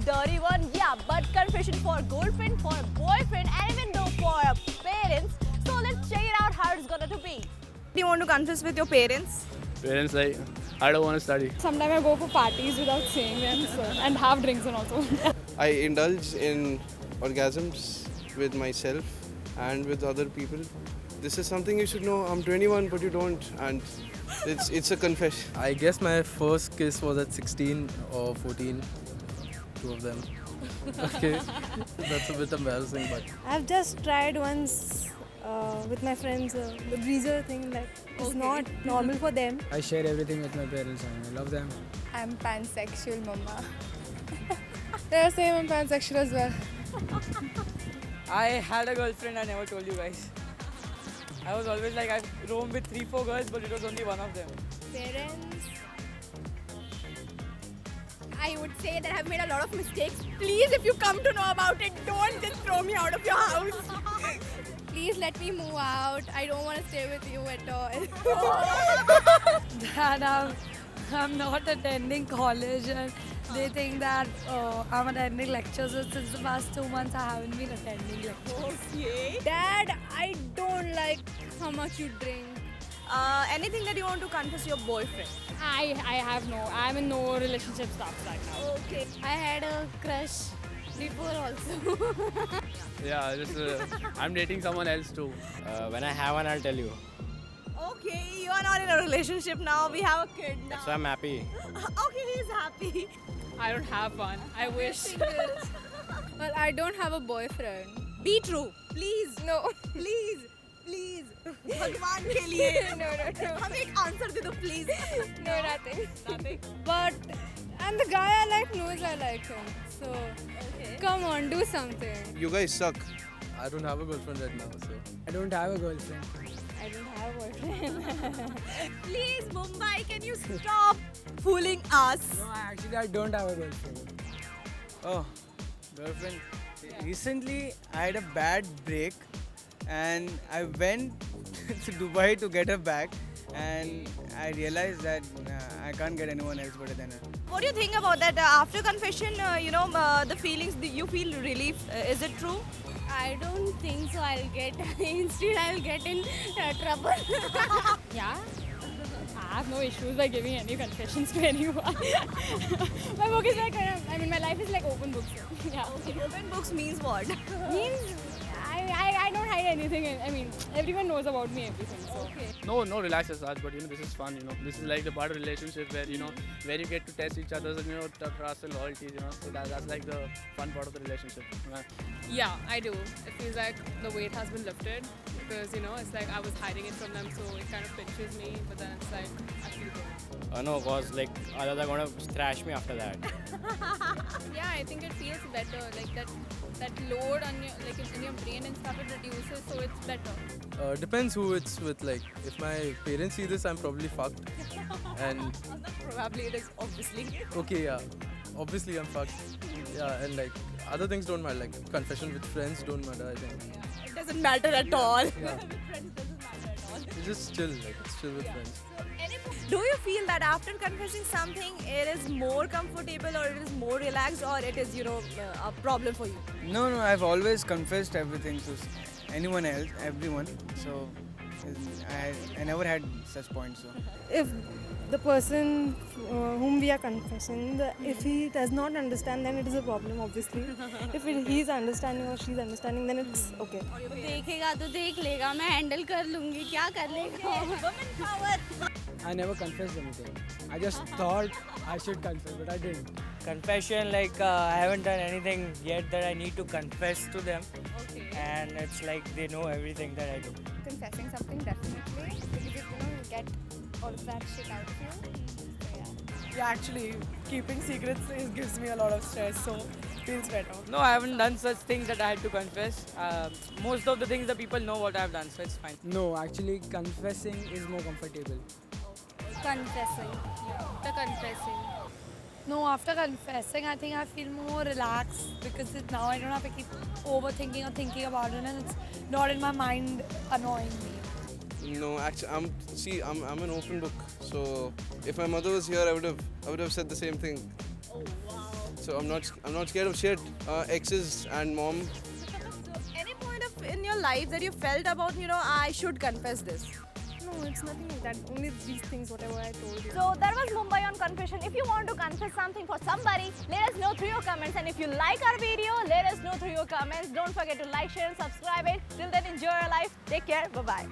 dirty one, yeah, but confession for girlfriend, for boyfriend, and even though for parents. So let's check it out how it's gonna to be. Do you want to confess with your parents? Parents like, I don't want to study. Sometimes I go for parties without saying them and have drinks and also. I indulge in orgasms with myself and with other people. This is something you should know. I'm 21, but you don't, and it's a confession. I guess my first kiss was at 16 or 14, two of them. Okay, that's a bit embarrassing, but I've just tried once with my friends the breezer thing. Like it's not normal for them. I share everything with my parents and I love them. I'm pansexual, mama. Yeah, same, I'm pansexual as well. I had a girlfriend, I never told you guys. I was always like, I roamed with 3-4 girls, but it was only one of them. Parents, I would say that I've made a lot of mistakes. Please, if you come to know about it, don't just throw me out of your house. Please let me move out. I don't want to stay with you at all. That I'm not attending college and they think that I'm attending lectures. So since the past 2 months I haven't been attending lectures. Okay. Dad, I don't like how much you drink. Anything that you want to confess your boyfriend? I'm in no relationship stuff right now. Okay. I had a crush before also. Yeah, I'm dating someone else too. when I have one, I'll tell you. Okay, you are not in a relationship now. We have a kid now. That's why I'm happy. Okay, he's happy. I don't have one. I wish. Well, I don't have a boyfriend. Be true, please. No. Please, please. भगवान के लिए. No. हम एक answer दे दो, please. No, nothing. Nothing. But and the guy I like knows I like him. So come on, do something. You guys suck. I don't have a girlfriend right now, so. I don't have a girlfriend. I don't have a boyfriend. Please, Mumbai, can you stop fooling us? No, I don't have a girlfriend. Oh, girlfriend. Recently, I had a bad break and I went to Dubai to get her back and I realized that I can't get anyone else better than her. What do you think about that? After confession, the feelings, you feel relief. Is it true? I don't think so. I'll get instead I'll get in trouble. Yeah. I have no issues by giving any confessions to anyone. My book is like, my life is like open book. So, yeah. Okay, open books means what? Means I don't hide anything. Everyone knows about me, everything. So. Okay. No, relax as such, but this is fun, This is like the part of relationship where, where you get to test each other's, trust and loyalties, So that's like the fun part of the relationship. Yeah, I do. It feels like the weight has been lifted because, it's like I was hiding it from them, so it kind of pinches me, but then it's like I feel good. No, cause like others are gonna thrash me after that. Yeah, I think it feels better, like that load on your, like in your brain and stuff, it reduces, so it's better. Depends who it's with. Like, if my parents see this, I'm probably fucked. And Probably it is, obviously. okay, yeah, obviously I'm fucked. Yeah, and like other things don't matter. Like confession with friends don't matter. I think. It doesn't matter at all. Yeah. With friends, it doesn't matter at all. It's just chill. Like it's chill with friends. Do you feel that after confessing something, it is more comfortable or it is more relaxed or it is, a problem for you? No, I've always confessed everything to anyone else, everyone. So I never had such points. So. If the person whom we are confessing, if he does not understand, then it is a problem, obviously. If he is understanding or she is understanding, then it's okay. देखेगा तो देख लेगा मैं handle कर लूँगी क्या कर लेगा. Women power. I never confessed anything. I just thought I should confess, but I didn't. Confession, like I haven't done anything yet that I need to confess to them. Okay. And it's like they know everything that I do. Confessing something definitely, because you get all of that shit out of you. So, yeah. Yeah, actually, keeping secrets gives me a lot of stress, so feels better. No, I haven't done such things that I had to confess. Most of the things that people know what I've done, so it's fine. No, actually, confessing is more comfortable. Confessing. After confessing. No, after confessing, I think I feel more relaxed because now I don't have to keep overthinking or thinking about it, and it's not in my mind annoying me. No, actually, I'm an open book. So if my mother was here, I would have said the same thing. Oh, wow. So I'm not scared of shit. Exes and mom. So any point in your life that you felt about, I should confess this? No, it's nothing like that. Only these things, whatever I told you. So that was Mumbai on Confession. If you want to confess something for somebody, let us know through your comments. And if you like our video, let us know through your comments. Don't forget to like, share and subscribe it. Till then, enjoy your life. Take care. Bye-bye.